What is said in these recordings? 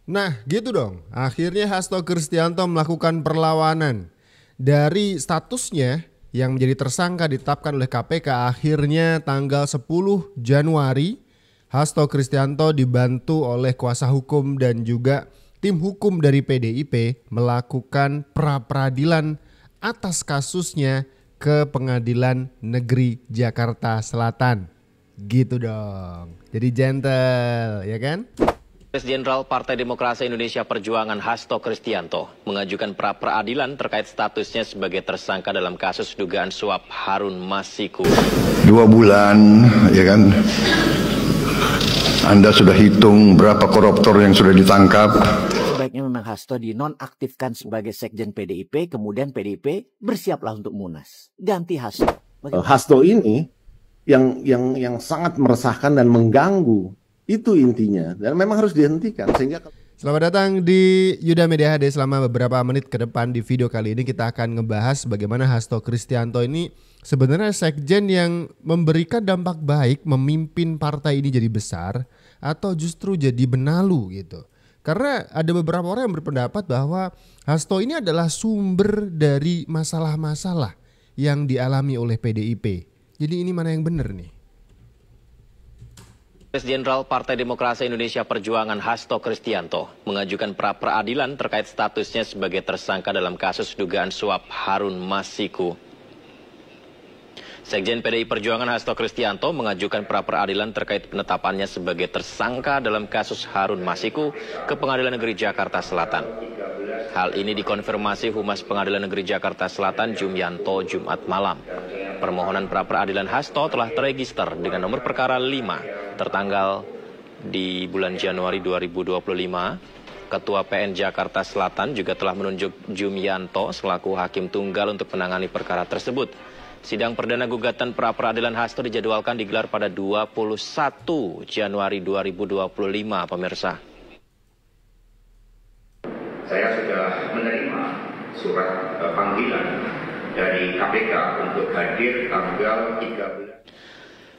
Nah gitu dong, akhirnya Hasto Kristianto melakukan perlawanan. Dari statusnya yang menjadi tersangka ditetapkan oleh KPK, akhirnya tanggal 10 Januari Hasto Kristianto dibantu oleh kuasa hukum dan juga tim hukum dari PDIP melakukan pra-peradilan atas kasusnya ke Pengadilan Negeri Jakarta Selatan. Gitu dong. Jadi gentle, ya kan? Jenderal Partai Demokrasi Indonesia Perjuangan Hasto Kristianto mengajukan pra-peradilan terkait statusnya sebagai tersangka dalam kasus dugaan suap Harun Masiku. 2 bulan, ya kan? Anda sudah hitung berapa koruptor yang sudah ditangkap? Sebaiknya memang Hasto dinonaktifkan sebagai sekjen PDIP, kemudian PDIP bersiaplah untuk munas. Ganti Hasto. Hasto ini yang sangat meresahkan dan mengganggu. Itu intinya, dan memang harus dihentikan sehingga. Selamat datang di Yuda Media HD. Selama beberapa menit ke depan di video kali ini kita akan ngebahas bagaimana Hasto Kristianto ini sebenarnya sekjen yang memberikan dampak baik memimpin partai ini jadi besar atau justru jadi benalu gitu. Karena ada beberapa orang yang berpendapat bahwa Hasto ini adalah sumber dari masalah-masalah yang dialami oleh PDIP. Jadi ini mana yang benar nih? Jenderal Partai Demokrasi Indonesia Perjuangan Hasto Kristianto mengajukan pra-peradilan terkait statusnya sebagai tersangka dalam kasus dugaan suap Harun Masiku. Sekjen PDI Perjuangan Hasto Kristianto mengajukan pra-peradilan terkait penetapannya sebagai tersangka dalam kasus Harun Masiku ke Pengadilan Negeri Jakarta Selatan. Hal ini dikonfirmasi Humas Pengadilan Negeri Jakarta Selatan Jumianto Jumat malam. Permohonan pra-peradilan Hasto telah terregister dengan nomor perkara 5 tertanggal di bulan Januari 2025. Ketua PN Jakarta Selatan juga telah menunjuk Jumianto selaku hakim tunggal untuk menangani perkara tersebut. Sidang perdana gugatan pra-peradilan Hasto dijadwalkan digelar pada 21 Januari 2025, pemirsa. Saya sudah menerima surat panggilan dari KPK untuk hadir tanggal 13.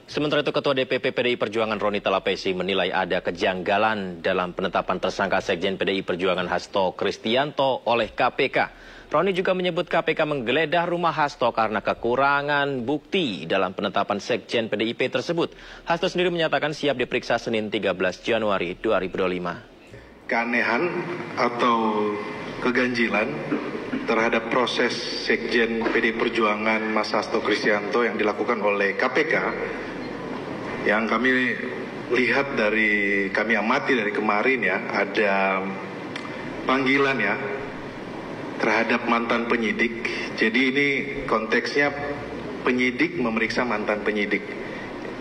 Sementara itu Ketua DPP PDI Perjuangan Roni Talapesi menilai ada kejanggalan dalam penetapan tersangka Sekjen PDI Perjuangan Hasto Kristianto oleh KPK. Roni juga menyebut KPK menggeledah rumah Hasto karena kekurangan bukti dalam penetapan Sekjen PDIP tersebut. Hasto sendiri menyatakan siap diperiksa Senin 13 Januari 2025. Keanehan atau keganjilan terhadap proses Sekjen PDI Perjuangan Mas Hasto Kristianto yang dilakukan oleh KPK, yang kami lihat kami amati dari kemarin ya, ada panggilan ya terhadap mantan penyidik. Jadi ini konteksnya penyidik memeriksa mantan penyidik.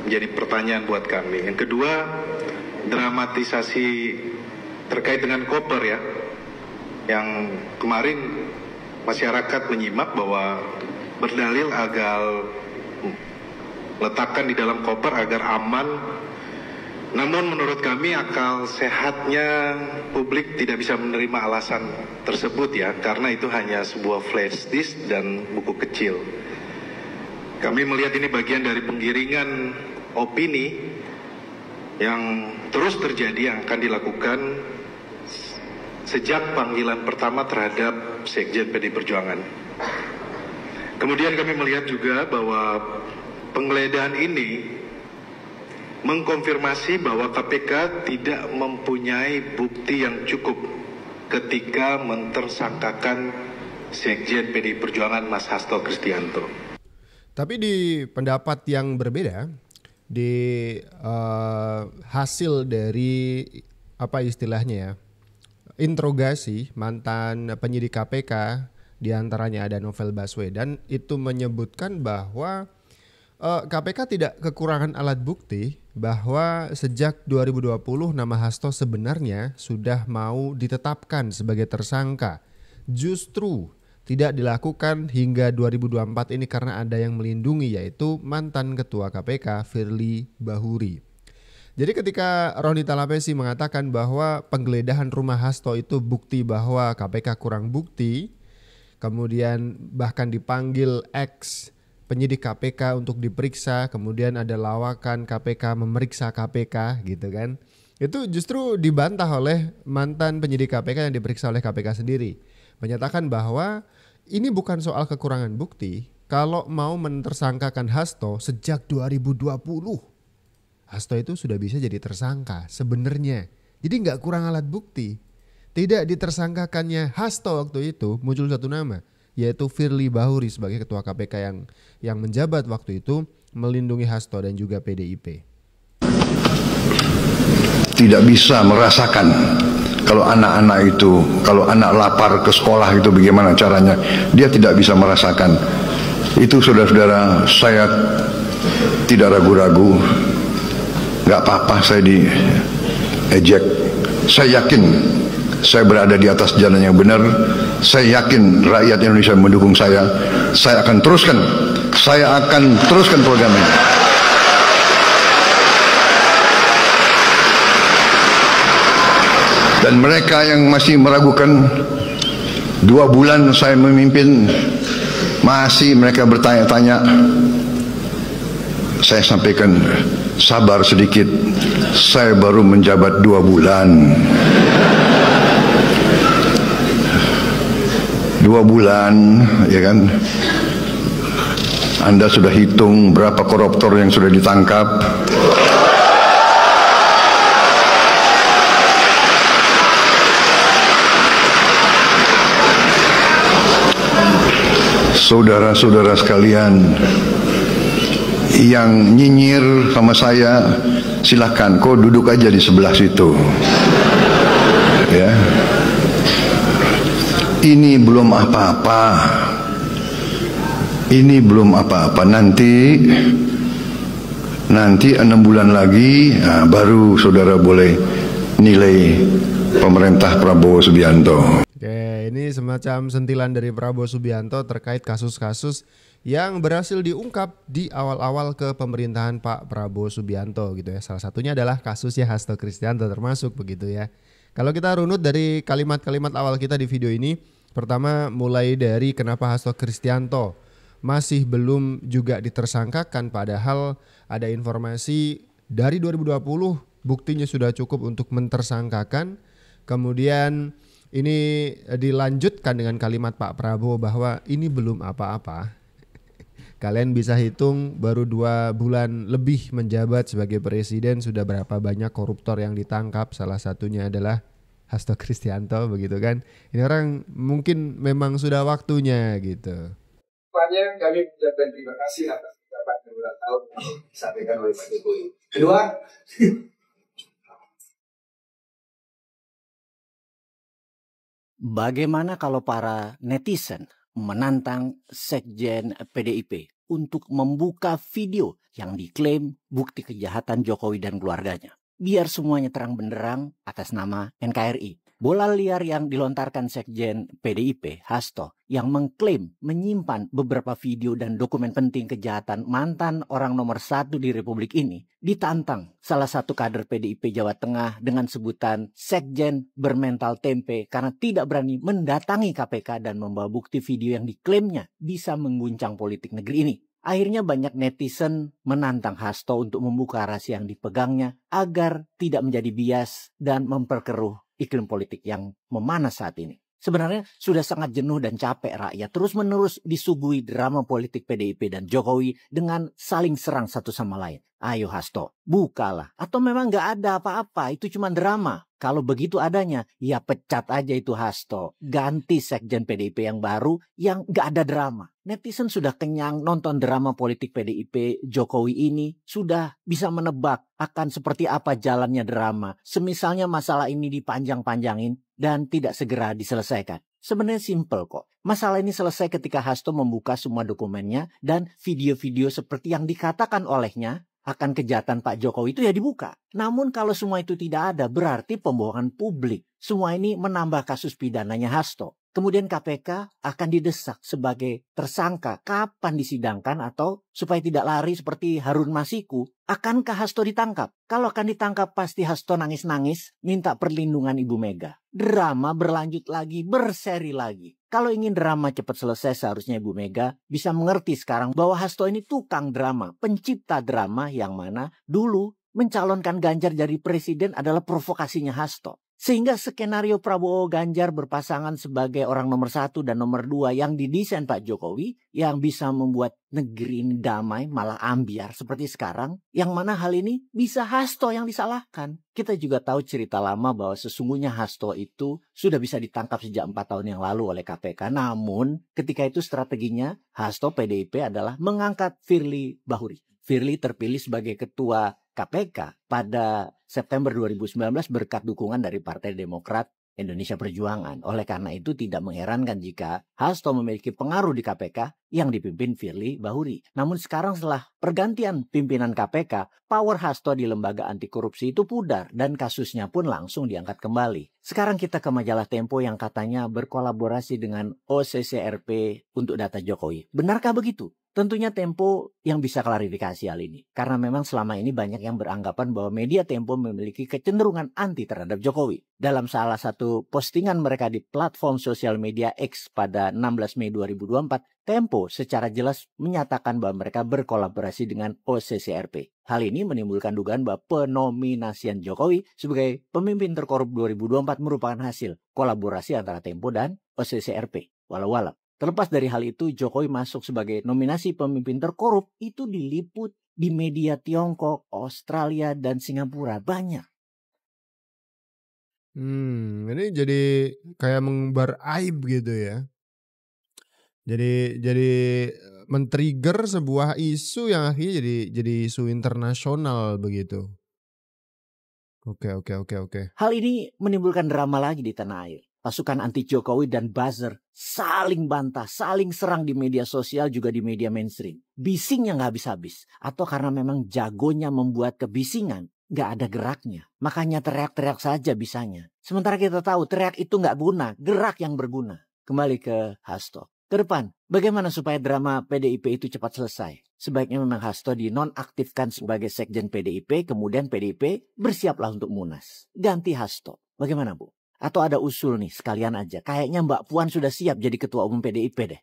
Menjadi pertanyaan buat kami. Yang kedua, dramatisasi terkait dengan koper ya, yang kemarin masyarakat menyimak bahwa berdalil agar letakkan di dalam koper agar aman. Namun menurut kami akal sehatnya publik tidak bisa menerima alasan tersebut ya, karena itu hanya sebuah flash disk dan buku kecil. Kami melihat ini bagian dari penggiringan opini yang terus terjadi, yang akan dilakukan sejak panggilan pertama terhadap Sekjen PDI Perjuangan. Kemudian kami melihat juga bahwa penggeledahan ini mengkonfirmasi bahwa KPK tidak mempunyai bukti yang cukup ketika mentersangkakan Sekjen PDI Perjuangan Mas Hasto Kristianto. Tapi di pendapat yang berbeda, di hasil dari apa istilahnya ya, interogasi mantan penyidik KPK, diantaranya ada Novel Baswedan, itu menyebutkan bahwa KPK tidak kekurangan alat bukti bahwa sejak 2020 nama Hasto sebenarnya sudah mau ditetapkan sebagai tersangka. Justru tidak dilakukan hingga 2024 ini karena ada yang melindungi, yaitu mantan Ketua KPK Firly Bahuri. Jadi ketika Roni Talapesi mengatakan bahwa penggeledahan rumah Hasto itu bukti bahwa KPK kurang bukti, kemudian bahkan dipanggil ex penyidik KPK untuk diperiksa, kemudian ada lawakan KPK memeriksa KPK gitu kan. Itu justru dibantah oleh mantan penyidik KPK yang diperiksa oleh KPK sendiri. Menyatakan bahwa ini bukan soal kekurangan bukti. Kalau mau mentersangkakan Hasto sejak 2020, Hasto itu sudah bisa jadi tersangka sebenarnya. Jadi nggak kurang alat bukti. Tidak ditersangkakannya Hasto waktu itu muncul satu nama, yaitu Firly Bahuri sebagai ketua KPK yang menjabat waktu itu melindungi Hasto dan juga PDIP. Tidak bisa merasakan kalau anak-anak itu, kalau anak lapar ke sekolah itu bagaimana caranya. Dia tidak bisa merasakan. Itu saudara-saudara, saya tidak ragu-ragu. Gak apa-apa saya diejek. Saya yakin saya berada di atas jalan yang benar. Saya yakin rakyat Indonesia mendukung saya. Saya akan teruskan. Saya akan teruskan program ini. Dan mereka yang masih meragukan, 2 bulan saya memimpin, masih mereka bertanya-tanya, saya sampaikan, sabar sedikit, saya baru menjabat 2 bulan. 2 bulan, ya kan? Anda sudah hitung berapa koruptor yang sudah ditangkap? Saudara-saudara sekalian yang nyinyir sama saya, silahkan kau duduk aja di sebelah situ. Ya. Ini belum apa-apa. Ini belum apa-apa. Nanti 6 bulan lagi baru saudara boleh nilai pemerintah Prabowo Subianto. Oke, ini semacam sentilan dari Prabowo Subianto terkait kasus-kasus yang berhasil diungkap di awal-awal kepemerintahan Pak Prabowo Subianto gitu ya. Salah satunya adalah kasusnya Hasto Kristianto termasuk begitu ya. Kalau kita runut dari kalimat-kalimat awal kita di video ini, pertama mulai dari kenapa Hasto Kristianto masih belum juga ditersangkakan padahal ada informasi dari 2020 buktinya sudah cukup untuk mentersangkakan. Kemudian ini dilanjutkan dengan kalimat Pak Prabowo bahwa ini belum apa-apa. Kalian bisa hitung baru 2 bulan lebih menjabat sebagai presiden sudah berapa banyak koruptor yang ditangkap. Salah satunya adalah Hasto Kristianto begitu kan. Ini orang mungkin memang sudah waktunya gitu. Kami mengucapkan terima kasih atas ucapan berulang tahun disampaikan oleh Pak Jokowi. Kedua, bagaimana kalau para netizen menantang Sekjen PDIP untuk membuka video yang diklaim bukti kejahatan Jokowi dan keluarganya? Biar semuanya terang benderang atas nama NKRI. Bola liar yang dilontarkan Sekjen PDIP, Hasto, yang mengklaim menyimpan beberapa video dan dokumen penting kejahatan mantan orang nomor 1 di Republik ini, ditantang salah satu kader PDIP Jawa Tengah dengan sebutan Sekjen bermental tempe karena tidak berani mendatangi KPK dan membawa bukti video yang diklaimnya bisa mengguncang politik negeri ini. Akhirnya banyak netizen menantang Hasto untuk membuka rahasia yang dipegangnya agar tidak menjadi bias dan memperkeruh iklim politik yang memanas saat ini. Sebenarnya sudah sangat jenuh dan capek rakyat terus-menerus disuguhi drama politik PDIP dan Jokowi dengan saling serang satu sama lain. Ayo Hasto, bukalah. Atau memang gak ada apa-apa, itu cuma drama. Kalau begitu adanya, ya pecat aja itu Hasto. Ganti Sekjen PDIP yang baru yang gak ada drama. Netizen sudah kenyang nonton drama politik PDIP Jokowi ini, sudah bisa menebak akan seperti apa jalannya drama. Semisalnya masalah ini dipanjang-panjangin dan tidak segera diselesaikan. Sebenarnya simpel kok. Masalah ini selesai ketika Hasto membuka semua dokumennya dan video-video seperti yang dikatakan olehnya akan kejahatan Pak Jokowi itu ya dibuka. Namun kalau semua itu tidak ada, berarti pembohongan publik. Semua ini menambah kasus pidananya Hasto. Kemudian KPK akan didesak sebagai tersangka kapan disidangkan atau supaya tidak lari seperti Harun Masiku. Akankah Hasto ditangkap? Kalau akan ditangkap pasti Hasto nangis-nangis minta perlindungan Ibu Mega. Drama berlanjut lagi, berseri lagi. Kalau ingin drama cepat selesai seharusnya Ibu Mega bisa mengerti sekarang bahwa Hasto ini tukang drama, pencipta drama yang mana dulu mencalonkan Ganjar jadi presiden adalah provokasinya Hasto. Sehingga skenario Prabowo Ganjar berpasangan sebagai orang nomor 1 dan nomor 2 yang didesain Pak Jokowi yang bisa membuat negeri ini damai malah ambiar seperti sekarang, yang mana hal ini bisa Hasto yang disalahkan. Kita juga tahu cerita lama bahwa sesungguhnya Hasto itu sudah bisa ditangkap sejak 4 tahun yang lalu oleh KPK. Namun ketika itu strateginya Hasto PDIP adalah mengangkat Firly Bahuri. Firly terpilih sebagai ketua KPK pada September 2019 berkat dukungan dari Partai Demokrat Indonesia Perjuangan. Oleh karena itu tidak mengherankan jika Hasto memiliki pengaruh di KPK yang dipimpin Firly Bahuri. Namun sekarang setelah pergantian pimpinan KPK, power Hasto di lembaga anti korupsi itu pudar dan kasusnya pun langsung diangkat kembali. Sekarang kita ke majalah Tempo yang katanya berkolaborasi dengan OCCRP untuk data Jokowi. Benarkah begitu? Tentunya Tempo yang bisa klarifikasi hal ini. Karena memang selama ini banyak yang beranggapan bahwa media Tempo memiliki kecenderungan anti terhadap Jokowi. Dalam salah satu postingan mereka di platform sosial media X pada 16 Mei 2024, Tempo secara jelas menyatakan bahwa mereka berkolaborasi dengan OCCRP. Hal ini menimbulkan dugaan bahwa penominasian Jokowi sebagai pemimpin terkorup 2024 merupakan hasil kolaborasi antara Tempo dan OCCRP. Walau terlepas dari hal itu, Jokowi masuk sebagai nominasi pemimpin terkorup itu diliput di media Tiongkok, Australia, dan Singapura. Banyak. Ini jadi kayak mengumbar aib gitu ya. Jadi men-trigger sebuah isu yang akhirnya jadi isu internasional begitu. Oke. Hal ini menimbulkan drama lagi di tanah air. Pasukan anti Jokowi dan buzzer saling bantah, saling serang di media sosial juga di media mainstream. Bisingnya nggak habis-habis. Atau karena memang jagonya membuat kebisingan, nggak ada geraknya. Makanya teriak-teriak saja bisanya. Sementara kita tahu teriak itu nggak guna, gerak yang berguna. Kembali ke Hasto. Ke depan, bagaimana supaya drama PDIP itu cepat selesai? Sebaiknya memang Hasto dinonaktifkan sebagai sekjen PDIP, kemudian PDIP bersiaplah untuk munas. Ganti Hasto. Bagaimana, Bu? Atau ada usul nih sekalian aja. Kayaknya Mbak Puan sudah siap jadi ketua umum PDIP deh.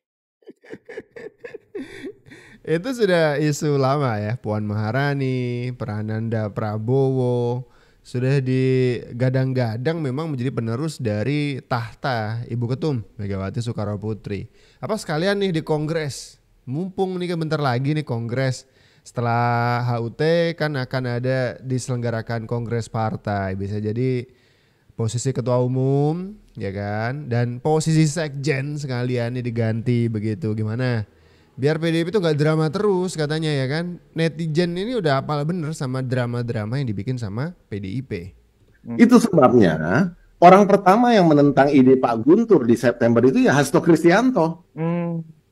Itu sudah isu lama ya. Puan Maharani, Prananda Prabowo sudah digadang-gadang memang menjadi penerus dari tahta Ibu Ketum Megawati Soekarno Putri. Apa sekalian nih di Kongres. Mumpung nih kan bentar lagi nih Kongres. Setelah HUT kan akan ada diselenggarakan Kongres Partai. Bisa jadi posisi ketua umum ya kan, dan posisi sekjen sekalian ini diganti begitu. Gimana biar PDIP itu gak drama terus katanya ya kan. Netizen ini udah apal bener sama drama-drama yang dibikin sama PDIP. Itu sebabnya orang pertama yang menentang ide Pak Guntur di September itu ya Hasto Kristianto.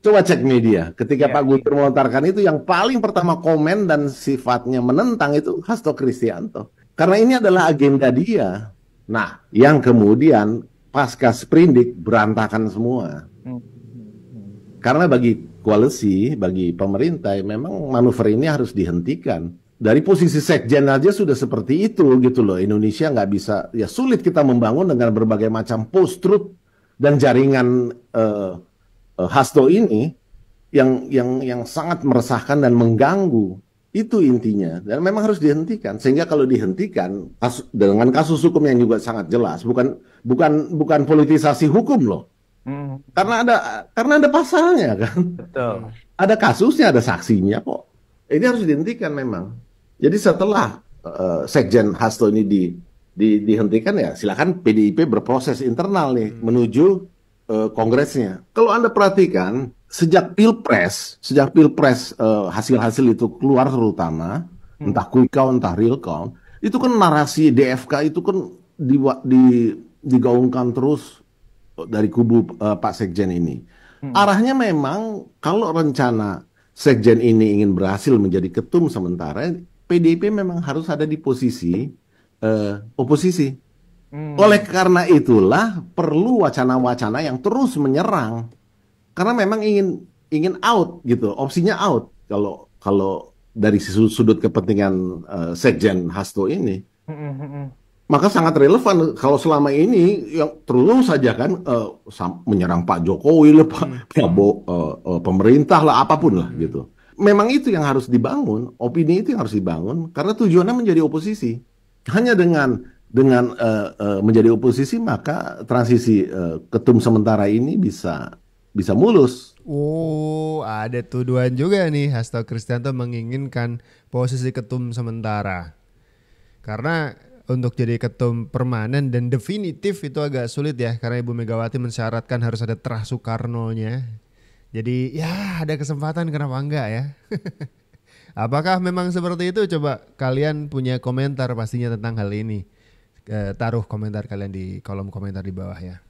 Coba cek media ketika Pak Guntur melontarkan itu, yang paling pertama komen dan sifatnya menentang itu Hasto Kristianto, karena ini adalah agenda dia. Nah, yang kemudian pasca sprindik berantakan semua. Karena bagi koalisi, bagi pemerintah, memang manuver ini harus dihentikan. Dari posisi sekjen aja sudah seperti itu gitu loh. Indonesia nggak bisa, ya sulit kita membangun dengan berbagai macam post-truth dan jaringan Hasto ini yang sangat meresahkan dan mengganggu. Itu intinya, dan memang harus dihentikan. Sehingga kalau dihentikan dengan kasus hukum yang juga sangat jelas, bukan politisasi hukum loh, karena ada pasalnya kan. Betul. Ada kasusnya, ada saksinya kok. Ini harus dihentikan memang. Jadi setelah sekjen Hasto ini dihentikan, ya silakan PDIP berproses internal nih menuju kongresnya. Kalau Anda perhatikan, sejak pilpres hasil-hasil itu keluar, terutama entah quick count entah real count, itu kan narasi DFK itu kan digaungkan terus dari kubu Pak Sekjen ini. Arahnya memang kalau rencana Sekjen ini ingin berhasil menjadi ketum sementara, PDIP memang harus ada di posisi oposisi. Oleh karena itulah perlu wacana-wacana yang terus menyerang. Karena memang ingin out gitu, opsinya out kalau dari sudut kepentingan Sekjen Hasto ini. Maka sangat relevan kalau selama ini yang terus saja kan menyerang Pak Jokowi lah, Pak Prabowo, pemerintah lah, apapun lah gitu. memang itu yang harus dibangun, opini itu yang harus dibangun karena tujuannya menjadi oposisi. Hanya dengan menjadi oposisi maka transisi ketum sementara ini bisa mulus. Oh, ada tuduhan juga nih, Hasto Kristianto menginginkan posisi ketum sementara. Karena untuk jadi ketum permanen dan definitif itu agak sulit ya, karena Ibu Megawati mensyaratkan harus ada terah Soekarno-nya. Jadi ya ada kesempatan, kenapa enggak ya. Apakah memang seperti itu? Coba kalian punya komentar pastinya tentang hal ini. Taruh komentar kalian di kolom komentar di bawah ya.